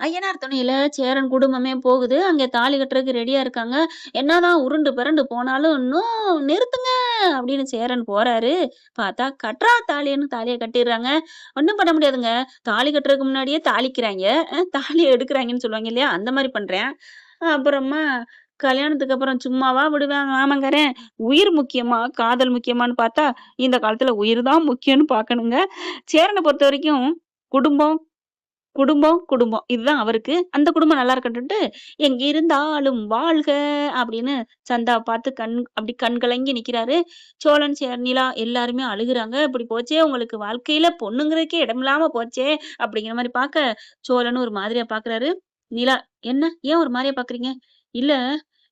ஐயனார் துணையில சேரன் குடும்பமே போகுது. அங்க தாலி கட்டுறதுக்கு ரெடியா இருக்காங்க. என்னதான் உருண்டு பெரண்டு போனாலும், நிறுத்துங்க" அப்படின்னு சேரன் போறாரு. பார்த்தா கட்றா தாலின்னு தாலிய கட்டிர்றாங்க. ஒண்ணும் பண்ண முடியாதுங்க. தாலி கட்டுறதுக்கு முன்னாடியே தாளிக்கிறாய்ங்க. தாலிய எடுக்குறாய்ங்கன்னு சொல்லுவாங்க இல்லையா? அந்த மாரி பண்றேன். அப்புறமா கல்யாணத்துக்கு அப்புறம் சும்மாவா விடுவேன் மாமங்காரன். உயிர் முக்கியமா? காதல் முக்கியமான்னு பார்த்தா, இந்த காலத்துல உயிர் தான் முக்கியம்னு பார்க்கணுங்க. சேரன பொறுத்தவரைக்கும் குடும்பம், குடும்பம், குடும்பம். இதுதான் அவருக்கு. அந்த குடும்பம் நல்லா இருக்கட்டுன்ட்டு, "எங்கிருந்தாலும் வாழ்க" அப்படின்னு சந்தாவ பார்த்து அப்படி கண் கலங்கி நிக்கிறாரு. சோழன், நிலா எல்லாருமே அழுகுறாங்க. "இப்படி போச்சே உங்களுக்கு வாழ்க்கையில பொண்ணுங்கிறதுக்கே இடமில்லாம போச்சே" அப்படிங்கிற மாரி பார்க்க, சோழனும் ஒரு மாதிரியா பார்க்குறாரு. நிலா, "என்ன? ஏன் ஒரு மாரியா பார்க்குறீங்க?" "இல்ல,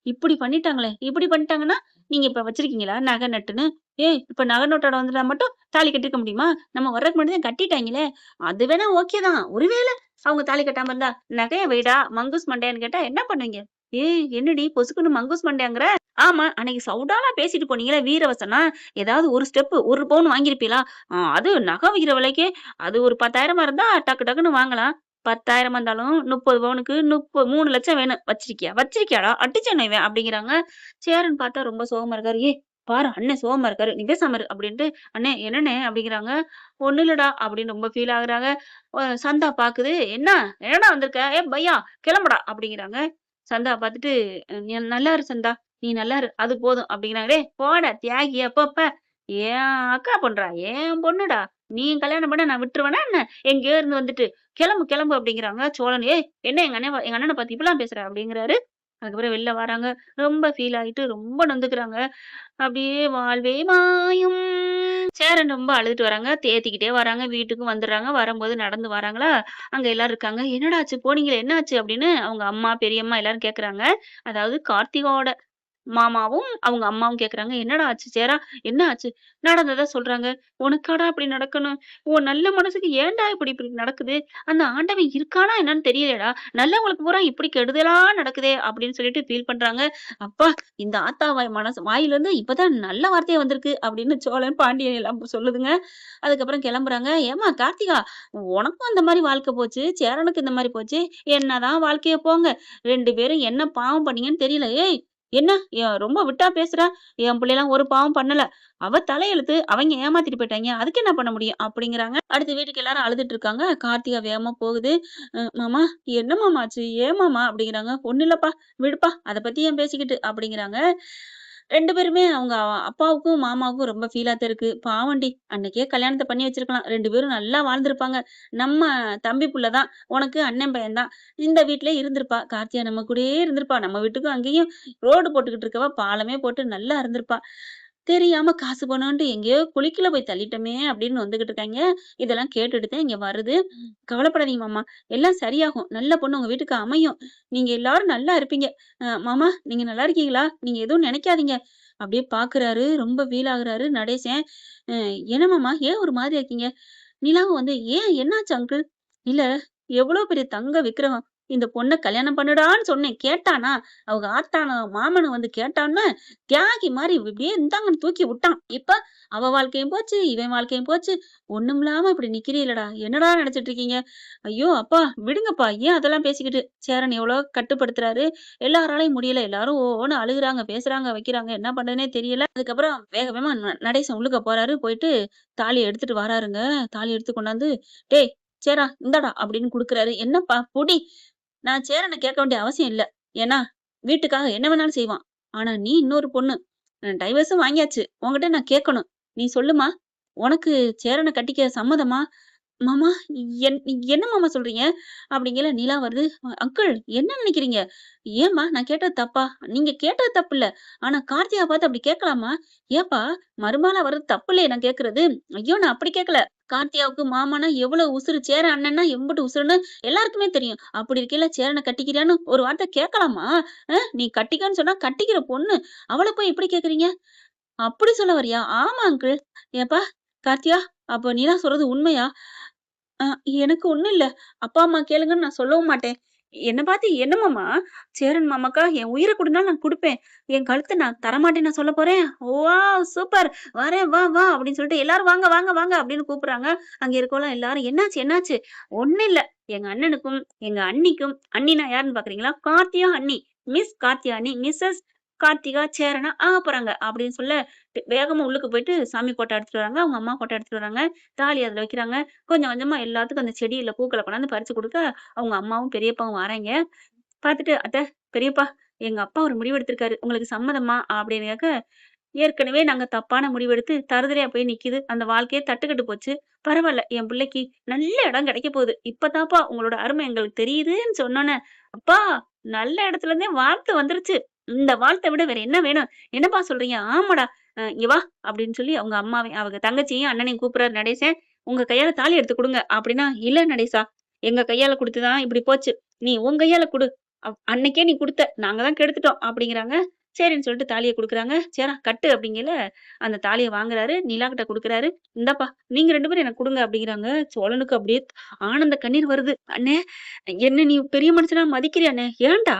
இப்படி பண்ணிட்டாங்களே." "இப்படி பண்ணிட்டாங்கன்னா, நீங்க இப்ப வச்சிருக்கீங்களா நகை நட்டுன்னு?" "ஏய்! இப்ப நகை நட்டோட வந்துட்டா மட்டும் தாலி கட்டியிருக்க முடியுமா? நம்ம வர்றதுக்கு முன்னாடி தான் கட்டிட்டாங்களே." "அது வேணா ஓகே தான். ஒருவேள அவங்க தாலி கட்டாம இருந்தா, "நகைய வைடா, மங்கூஸ் மண்டையான்னு" கேட்டா என்ன பண்ணுவீங்க? "ஏய்! என்னடி பொசுக்குன்னு மங்கூஸ் மண்டையாங்கிற?" "ஆமா, அன்னைக்கு சவுடாலா பேசிட்டு போனீங்கல்ல வீரவசனம். ஏதாவது ஒரு ஸ்டெப்பு 1 பவுன் வாங்கியிருப்பீகளா? அது நகை விக்கிற விலைக்கே அது ஒரு 10,000 இருந்தா டக்கு டக்குன்னு வாங்கலாம். 10,000 இருந்தாலும் 30 பவுனுக்கு 3,00,000 வேணும். வச்சிருக்கியா? வச்சிருக்கியாடா? அடிச்சேன்ன இவன்" அப்படிங்கிறாங்க. சேரன் பார்த்தா ரொம்ப சோகமா இருக்காரு. "ஏய்! பாரு அண்ணன் சோகமா இருக்காரு. நீ பேசாம இரு" அப்படின்ட்டு, "அண்ணே என்னண்ணே?" அப்படிங்கிறாங்க. "ஒண்ணும் இல்லடா" அப்படின்னு ரொம்ப ஃபீல் ஆகுறாங்க. சந்தா பாக்குது. என்னடா வந்திருக்க? பையா கிளம்புடா" அப்படிங்கிறாங்க. சந்தா பார்த்துட்டு, "நீ நல்லா இரு சந்தா. நீ நல்லா இரு. அது போதும்" அப்படிங்கிறாங்க. "டேய் போடா தியாகி அப்பப்ப. என் அக்கா பொண்ணுடா. என் பொண்ணுடா. நீ கல்யாணம் பண்ணா நான் விட்டுருவேனா என்ன? எங்கேயோ இருந்து வந்துட்டு, கிளம்பு கிளம்பு" அப்படிங்கிறாங்க. சோழன், "ஏய் என்ன எங்க அண்ணன பார்த்து இப்படிலாம் பேசுற?" அப்படிங்கிறாரு. அதுக்கப்புறம் வெளில வராங்க. ரொம்ப ஃபீல் ஆயிட்டு ரொம்ப நொந்துக்கிறாங்க. அப்படியே வாழ்வே மாயும். சேரன் ரொம்ப அழுதுட்டு வராங்க. தேத்திக்கிட்டே வராங்க. வீட்டுக்கும் வந்துர்றாங்க. வரும்போது நடந்து வராங்களா, அங்க எல்லாரும் இருக்காங்க. "என்னடா ஆச்சு? போனீங்களே என்ன ஆச்சு?" அப்படின்னு அவங்க அம்மா, பெரியம்மா எல்லாரும் கேட்கறாங்க. அதாவது கார்த்திகாவோட மாமாவும், அவங்க அம்மாவும் கேட்கறாங்க. "என்னடா ஆச்சு சேரா? என்ன ஆச்சு?" நடந்தத சொல்றாங்க. "உனக்காடா இப்படி நடக்கணும்? உன் நல்ல மனசுக்கு ஏன்டா இப்படி இப்படி நடக்குது? அந்த ஆண்டவன் இருக்கானா என்னன்னு தெரியலயேடா! நல்லவங்களுக்கு பூரா இப்படி கெடுதலா நடக்குதே!" அப்படின்னு சொல்லிட்டு ஃபீல் பண்றாங்க. "அப்பா! இந்த ஆத்தா வாயிலருந்து இப்பதான் நல்ல வார்த்தையே வந்திருக்கு" அப்படின்னு சோழன், பாண்டியன் எல்லாம் சொல்லுதுங்க. அதுக்கப்புறம் கிளம்புறாங்க. "ஏம்மா கார்த்திகா! உனக்கும் இந்த மாரி வாழ்க்கை போச்சு. சேரனுக்கு இந்த மாரி போச்சு. என்னதான் வாழ்க்கையோ போங்க. 2 பேரும் என்ன பாவம் பண்ணீங்கன்னு தெரியல. ஏய்! என்ன ரொம்ப விட்டா பேசுற? என் புள்ளைலாம் ஒரு பாவம் பண்ணல. அவ தலையெழுத்து. அவைங்க ஏமாத்திட்டு போயிட்டாய்ங்க. அதுக்கு என்ன பண்ண முடியும்?" அப்படிங்கிறாங்க. அடுத்து வீட்டுக்கு எல்லாரும் அழுதுட்டு இருக்காங்க. கார்த்திகா வேகமா போகுது. மாமா என்ன மாமா ஆச்சு? ஏன் மாமா?" அப்படிங்கிறாங்க. "ஒண்ணும் இல்லப்பா. விடுப்பா. அத பத்தி ஏன் பேசிக்கிட்டு?" அப்படிங்கிறாங்க. 2 பேருமே அவங்க அப்பாவுக்கும், மாமாவுக்கும் ரொம்ப ஃபீலா தான் இருக்கு. பாவம்டி! அன்னைக்கே கல்யாணத்த பண்ணி வச்சிருக்கலாம். 2 பேரும் நல்லா வாழ்ந்திருப்பாங்க. நம்ம தம்பி புள்ள தான். உனக்கு அண்ணன் பையன் தான். இந்த வீட்லயே இருந்திருப்பா. கார்த்திகா நம்ம கூடயே இருந்திருப்பா. நம்ம வீட்டுக்கும் அங்கேயும் ரோடு போட்டுக்கிட்டு இருக்கவ, பாலமே போட்டு நல்லா இருந்திருப்பா. தெரியாம காசு பணம்ன்ட்டு எங்கேயோ குழிக்குள்ள போய் தள்ளிட்டோமே! அப்படின்னு வந்துகிட்டு இருக்காய்ங்க. இதெல்லாம் கேட்டுட்டு தான் இங்க வருது. "கவலைப்படாதீங்க மாமா. எல்லாம் சரியாகும். நல்ல பொண்ணு உங்க வீட்டுக்கு அமையும். நீங்க எல்லாரும் நல்லா இருப்பீங்க. மாமா நீங்க நல்லா இருக்கீங்களா? நீங்க எதுவும் நெனைக்காதீங்க." அப்படியே பார்க்குறாரு. ரொம்ப ஃபீல் ஆகுறாரு நடேசன். "அ என்ன மாமா? ஏன் ஒரு மாதிரியா இருக்கீங்க?" நிலாவும் வந்து, "ஏன் என்னாச்சு அங்கிள்?" "இல்ல எவ்வளோ பெரிய தங்க விக்கிரகம். இந்த பொண்ண கல்யாணம் பண்ணுடான்னு சொன்னேன். கேட்டானா? அவங்க ஆத்தானும், மாமனும் வந்து கேட்டான்னு, தியாகி மாரி இப்படியே இந்தாங்கன்னு தூக்கி விட்டான். இப்ப அவ வாழ்க்கையும் போச்சு, இவன் வாழ்க்கையும் போச்சு. ஒண்ணுமில்லாம இப்படி நிக்கிறீலடா! என்னடா நெனச்சுட்டு இருக்கீங்க?" "ஐயோ! அப்பா விடுங்கப்பா. ஏன் அதெல்லாம் பேசிக்கிட்டு?" சேரன் எவ்வளவோ கட்டுப்படுத்துறாரு. எல்லாராலயும் முடியல. எல்லாரும் ஓன்னு அழுகுறாங்க, பேசுறாங்க, வைக்கிறாங்க. என்ன பண்றதுன்னே தெரியல. அதுக்கப்புறம் வேக வேகமா நடேசன் உள்ளுக்க போறாரு. போயிட்டு தாலிய எடுத்துட்டு வராருங்க. தாலி எடுத்து கொண்டாந்து, "டேய் சேரா இந்தாடா" அப்படின்னு குடுக்குறாரு. "என்னப்பா புடி." நான் சேரன கேட்க வேண்டிய அவசியம் இல்ல. ஏன்னா, வீட்டுக்காக என்ன வேணாலும் செய்வான். ஆனா நீ இன்னொரு பொண்ணு. டைவர்ஸும் வாங்கியாச்சு. உன்கிட்ட நான் கேட்கணும். நீ சொல்லுமா? உனக்கு சேரன கட்டிக்க சம்மதமா? மாமா என் என்ன மாமா சொல்றீங்க? அப்படிங்கையில நிலா வருது. அங்கிள் என்ன நினைக்கிறீங்க? ஏம்மா நான் கேட்டது தப்பா? நீங்க கேட்டது தப்பில்ல. ஆனா கார்த்திகாவ பார்த்து அப்படி கேட்கலாமா? ஏப்பா மருமகளா வர்றது தப்பில்லையே நான் கேட்கறது. ஐயோ! நான் அப்படி கேட்கல. கார்த்திகாவுக்கு மாமான்னா எவ்வளவு உசுரு. சேரன் அண்ணன்னா எம்புட்டு உசுருன்னு எல்லாருக்குமே தெரியும். அப்படி இருக்கையில சேரன கட்டிக்கிறியான்னு ஒரு வார்த்தை கேட்கலாமா? நீ கட்டிக்கன்னு சொன்னா கட்டிக்கிற பொண்ணு. அவள போய் இப்படி கேட்கிறீங்க? அப்படி சொல்ல வர்றியா? ஆமா அங்கிள். ஏப்பா கார்த்தியா! அப்ப நிலா சொல்றது உண்மையா? அ எனக்கு ஒண்ணும் இல்ல. அப்பா, அம்மா கேளுங்கன்னு நான் சொல்லவும் மாட்டேன். என்ன பார்த்து என்ன மாமா? சேரன் மாமாக்காக என் உயிர குடுனாலும் நான் குடுப்பேன். என் கழுத்த நான் தரமாட்டேன்னா சொல்லப் போறேன்? வாவ்! சூப்பர்! வரேன் வா, வா அப்படின்னு சொல்லிட்டு எல்லாரும் வாங்க, வாங்க, வாங்க அப்படின்னு கூப்பிடுறாங்க. அங்க இருக்கவலாம் எல்லாரும் என்னாச்சு, என்னாச்சு? ஒண்ணும் இல்ல. எங்க அண்ணனுக்கும், எங்க அண்ணிக்கும் அண்ணினா யாருன்னு பார்க்குறீங்களா? கார்த்தியா அண்ணி. மிஸ் கார்த்தியா அண்ணி, மிஸ்ஸஸ் கார்த்திகா சேரனா ஆகப்போறாங்க அப்படின்னு சொல்ல, வேகமா உள்ளுக்கு போயிட்டு சாமி ஃபோட்டோ எடுத்துட்டு வராங்க. அவங்க அம்மா ஃபோட்டோ எடுத்துட்டு வராங்க. தாலி அதுல வைக்கிறாங்க. கொஞ்சம் கொஞ்சமா எல்லாத்துக்கும் அந்த செடியில பூக்கள கொண்டாந்து பறிச்சு குடுக்க, அவங்க அம்மாவும், பெரியப்பாவும் வாராய்ங்க. பார்த்துட்டு, "அத்த, பெரியப்பா, எங்க அப்பா ஒரு முடிவு எடுத்திருக்காரு. உங்களுக்கு சம்மதமா?" அப்படின்னு கேட்க, ஏற்கனவே நாங்க தப்பான முடிவெடுத்து தறுதலையா போய் நிக்குது. அந்த வாழ்க்கையே தட்டுக்கட்டு போச்சு. பரவால்ல, என் பிள்ளைக்கு நல்ல இடம் கிடைக்க போகுது. இப்பதான்ப்பா உங்களோட அருமை எங்களுக்கு தெரியுதுன்னு சொன்னோனே, அப்பா நல்ல இடத்துல இருந்தே வாழ்த்து வந்துருச்சு. இந்த வாழ்த்த விட வேற என்ன வேணும்? என்னப்பா சொல்றீங்க? ஆமாடா. இங்க வா அப்படின்னு சொல்லி அவங்க அம்மாவையும், அவங்க தங்கச்சியையும், அண்ணனையும் கூப்பிடுறாரு நடேசன். உங்க கையால தாலி எடுத்து குடுங்க. அப்படின்னா, இல்ல நடேசா, எங்க கையால குடுத்து தான் இப்படி போச்சு. நீ உன் கையால குடு. அன்னைக்கே நீ குடுத்த. நாங்க தான் கெடுத்துட்டோம் அப்படிங்கிறாங்க. சரின்னு சொல்லிட்டு தாலிய குடுக்குறாங்க. "சேடா கட்டு" அப்படிங்கையில, அந்த தாலிய வாங்குறாரு. நிலாகிட்ட குடுக்குறாரு. "இந்தாப்பா, நீங்க 2 பேரும் எனக்கு குடுங்க" அப்படிங்கிறாங்க. சோழனுக்கு அப்படியே ஆனந்த கண்ணீர் வருது. "அண்ணே, என்ன நீ பெரிய மனுஷனா மதிக்கிறியா அண்ணே? ஏன்டா?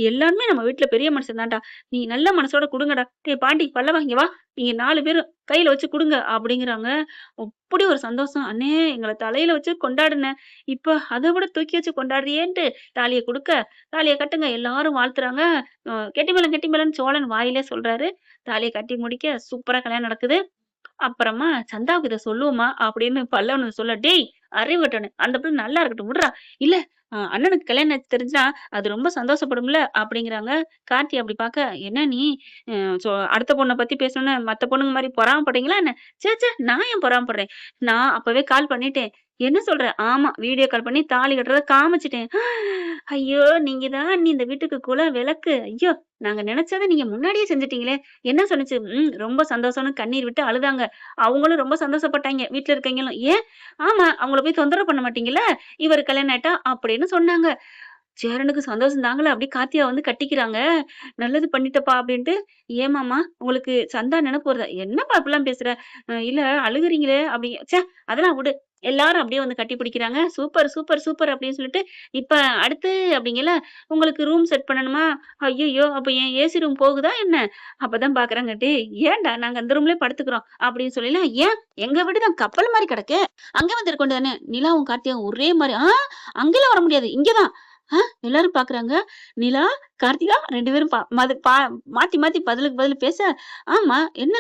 எல்லாருமே நம்ம வீட்ல பெரிய மனுஷன் தான்டா. நீ நல்ல மனசோட குடுங்கடா. டேய் பாண்டி, பல்லவா இங்க வா. நீங்க 4 பேரும் கையில வச்சு குடுங்க" அப்படிங்கிறாங்க. அப்படி ஒரு சந்தோஷம். "அண்ணே, எங்கள தலையில வச்சு கொண்டாடுனே. இப்ப அத விட தூக்கி வச்சு கொண்டாடுறியேன்ட்டு" தாலிய குடுக்க, "தாலிய கட்டுங்க" எல்லாரும் வாழ்த்துறாங்க. கெட்டி மேளம், கெட்டி மேளம்ன்னு சோழன் வாயிலே சொல்றாரு. தாலிய கட்டி முடிக்க சூப்பரா கல்யாணம் நடக்குது. அப்புறமா "சந்தாவுக்கு இத சொல்லுவோமா?" அப்படின்னு பல்லவன் சொல்ல, "டேய் அறிவுகெட்டவனே! அந்த பிள்ள நல்லா இருக்கட்டும் விட்றா." "இல்ல, அண்ணனுக்கு கல்யாணம் ஆச்சு தெரிஞ்சா, அது ரொம்ப சந்தோஷப்படும்ல." அப்படிங்கிறாங்க. கார்த்தி அப்படி பாக்க, "என்ன நீ அ சொ அடுத்த பொண்ண பத்தி பேசணும்னு மத்த பொண்ணுங்க மாரி பொறாமப்பட்டீங்களா என்ன?" "ச்சே! நான் ஏன் பொறாமப்படுறேன்? நான் அப்பவே கால் பண்ணிட்டேன்." "என்ன சொல்ற?" "ஆமா, வீடியோ கால் பண்ணி தாலி கட்டுறத காமிச்சுட்டேன்." "ஐயோ! நீங்க தான் அண்ணி இந்த வீட்டுக்கு குல விளக்கு. ஐயோ! நாங்க நெனச்சத நீங்க முன்னாடியே செஞ்சுட்டீங்களே." "என்ன சொன்னுச்சு?" ரொம்ப சந்தோஷம்னு கண்ணீர் விட்டு அழுதாங்க. அவங்களும் ரொம்ப சந்தோஷப்பட்டாய்ங்க. வீட்ல இருக்கவைங்களும். "ஏன்?" "ஆமா, அவங்கள போய் தொந்தரவு பண்ண மாட்டீங்கல்ல? இவரு கல்யாணம் ஆயிட்டா" அப்படின்னு சொன்னாங்க. சேரனுக்கு சந்தோஷம் தாங்கல. அப்படியே கார்த்தியா வந்து கட்டிக்கிறாங்க. "நல்லது பண்ணிட்டப்பா" அப்படின்ட்டு. "ஏன் மாமா, உங்களுக்கு சந்தா நெனப்பு வருதா?" "என்னப்பா இப்படிலாம் பேசுற? இல்ல அழுகுறீங்களே" அப்படி. "ச்சே, அதெல்லாம் விடு." எல்லாரும் அப்படியே வந்து கட்டி பிடிக்கிறாங்க. "சூப்பர், சூப்பர், சூப்பர்" அப்படின்னு சொல்லிட்டு, "இப்ப அடுத்து" அப்படிங்கல, "உங்களுக்கு ரூம் செட் பண்ணணுமா?" "ஐய்யய்யோ! அப்ப என் ஏசி ரூம் போகுதா என்ன?" அப்பதான் பாக்குறாங்க. "டேய் ஏன்டா நாங்க அந்த ரூம்லயே படுத்துக்கிறோம்" அப்படின்னு சொல்லலாம். "ஏன்? எங்க வீடு தான் கப்பல் மாரி கிடக்கே. அங்க வந்து இருக்க வேண்டியது தானே?" நிலாவும் கார்த்திகாவும் ஒரே மாரி, அங்கலாம் வர முடியாது. இங்க தான்." ஆ எல்லாரும் பாக்குறாங்க. நிலா, கார்த்திகா 2 பேரும் பா மது பா மாத்தி மாத்தி பதிலுக்கு பதில் பேச, "ஆமா, என்ன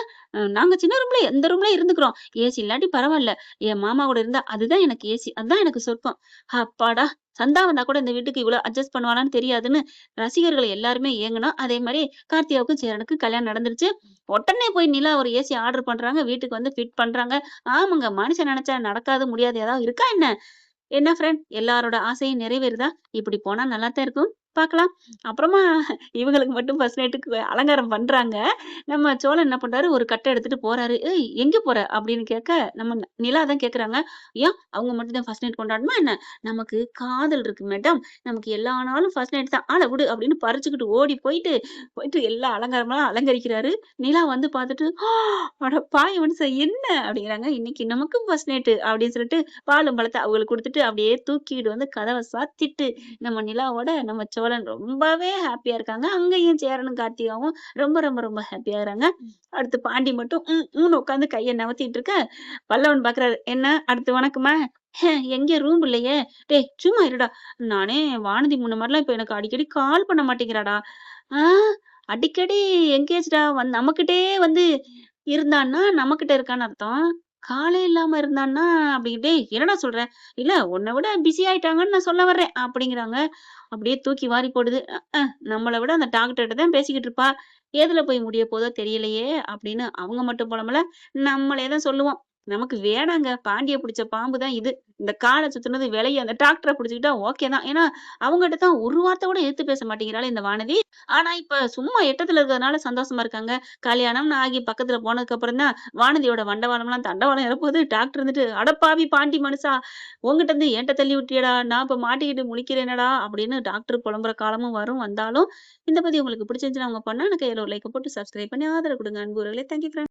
நாங்க சின்ன ரூம்ல எந்த ரூம்லயும் இருந்துக்கிறோம். ஏசி இல்லாட்டி பரவால்ல. என் மாமா கூட இருந்தா அதுதான் எனக்கு ஏசி. அதான் எனக்கு சொர்க்கம். அப்பாடா! சந்தா வந்தா கூட இந்த வீட்டுக்கு இவ்ளோ அட்ஜஸ்ட் பண்ணுவானான்னு தெரியாதுன்னு" ரசிகர்கள் எல்லாருமே ஏங்குனோம். அதே மாரி கார்த்திகாவுக்கும் சேரனுக்கும் கல்யாணம் நடந்துருச்சு. உடனே போய் நிலா ஒரு ஏசி ஆர்டர் பண்றாங்க. வீட்டுக்கு வந்து ஃபிட் பண்றாங்க. ஆமாங்க, மனுஷன் நெனச்சா நடக்காது, முடியாது ஏதாவது இருக்கா என்ன? என்ன ஃப்ரெண்ட், எல்லாரோட ஆசையும் நிறைவேறுதா? இப்படி போனா நல்லா தான் இருக்கும். பார்க்கலாம். அப்புறமா இவங்களுக்கு மட்டும் ஃபர்ஸ்ட் நைட்டுக்கு அலங்காரம் பண்றாங்க. நம்ம சோழன் என்ன பண்றாரு, ஒரு கட்ட எடுத்துட்டு போறாரு. "ஏய் எங்க போற?" அப்படின்னு கேட்க, நம்ம நிலா தான் கேட்கறாங்க. "ஏன் அவங்க மட்டும் தான் ஃபர்ஸ்ட் நைட் கொண்டாடணுமா என்ன? நமக்கு காதல் இருக்கு மேடம். நமக்கு எல்லா நாளும் ஃபர்ஸ்ட் நைட் தான். ஆள விடு" அப்படின்னு பறிச்சுக்கிட்டு ஓடி போயிட்டு, எல்லா அலங்காரம்லாம் அலங்கரிக்கிறாரு. நிலா வந்து பார்த்துட்டு, "அட பாவி மனுசன் என்ன?" அப்படிங்கிறாங்க. "இன்னைக்கு நமக்கும் ஃபர்ஸ்ட் நைட்டு" அப்படின்னு சொல்லிட்டு பாலும் பழத்த அவங்களுக்கு குடுத்துட்டு, அப்படியே தூக்கிட்டு வந்து கதவ சாத்திட்டு, நம்ம நிலாவோட நம்ம சோழன் ரொம்பவே ஹேப்பியா இருக்காங்க. அங்கேயும் சேரனும், கார்த்திகாவும் ரொம்ப ரொம்ப ரொம்ப ஹேப்பியாகுறாங்க. அடுத்து பாண்டி மட்டும் ம்ன்னு உட்காந்து கைய நவத்திட்டு இருக்க, பல்லவன் பார்க்குறாரு. "என்ன அடுத்து உனக்குமா?" எங்க ரூம் இல்லையே." "டேய் சும்மா இருடா. நானே வானதி முன்ன மாரிலாம் இப்ப எனக்கு அடிக்கடி கால் பண்ண மாட்டேங்கிறாடா." "ஆ அடிக்கடி எங்கேஜ்டா நம்மகிட்டயே வந்து இருந்தான்னா, நம்மகிட்ட இருக்கான்னு அர்த்தம். காலே இல்லாம இருந்தான்னா" அப்படி. "டேய் என்னடா சொல்ற?" "இல்ல உன்ன விட பிஸி ஆயிட்டாங்கன்னு நான் சொல்ல வர்றேன்" அப்படிங்கிறாங்க. அப்படியே தூக்கி வாரி போடுது. நம்மள விட அந்த டாக்டர்ட்ட தான் பேசிக்கிட்டு இருப்பா. எதுல போய் முடிய போதோ தெரியலையே அப்படின்னு அவங்க மட்டும் புலம்பல. நம்மளே தான் சொல்லுவோம். நமக்கு வேணாங்க. பாண்டிய புடிச்ச பாம்பு தான் இது. இந்த கால சுத்துனது விலகி அந்த டாக்டர புடிச்சுக்கிட்டா ஓகே தான். ஏன்னா, அவங்கட்ட தான் ஒரு வார்த்தை கூட எதிர்த்து பேச மாட்டேங்கிறாளே இந்த வானதி. ஆனா, இப்ப சும்மா எட்டத்துல இருக்கிறதுனால சந்தோஷமா இருக்காங்க. கல்யாணம்னு ஆகி பக்கத்துல போனதுக்கு அப்புறம் தான் வானதியோட வண்டவாளம்லாம் தண்டவாளம் ஏறப்போது. டாக்டர் இருந்துட்டு, "அடப்பாவி பாண்டி மனுஷா! உன்கிட்ட இருந்து என்ட்ட தள்ளி விட்டியேடா! நான் இப்ப மாட்டிக்கிட்டு முழிக்கிறேனேடா!" அப்படின்னு டாக்டர் புலம்புற காலமும் வரும். வந்தாலும் இந்த பதிவு உங்களுக்கு பிடிச்சிருந்துச்சுன்னா, உங்க பொண்ணான கையில ஒரு லைக்க போட்டு சப்ஸ்கிரைப் பண்ணி ஆதரவு குடுங்க அன்பு உறவுகளே. Thank you friends.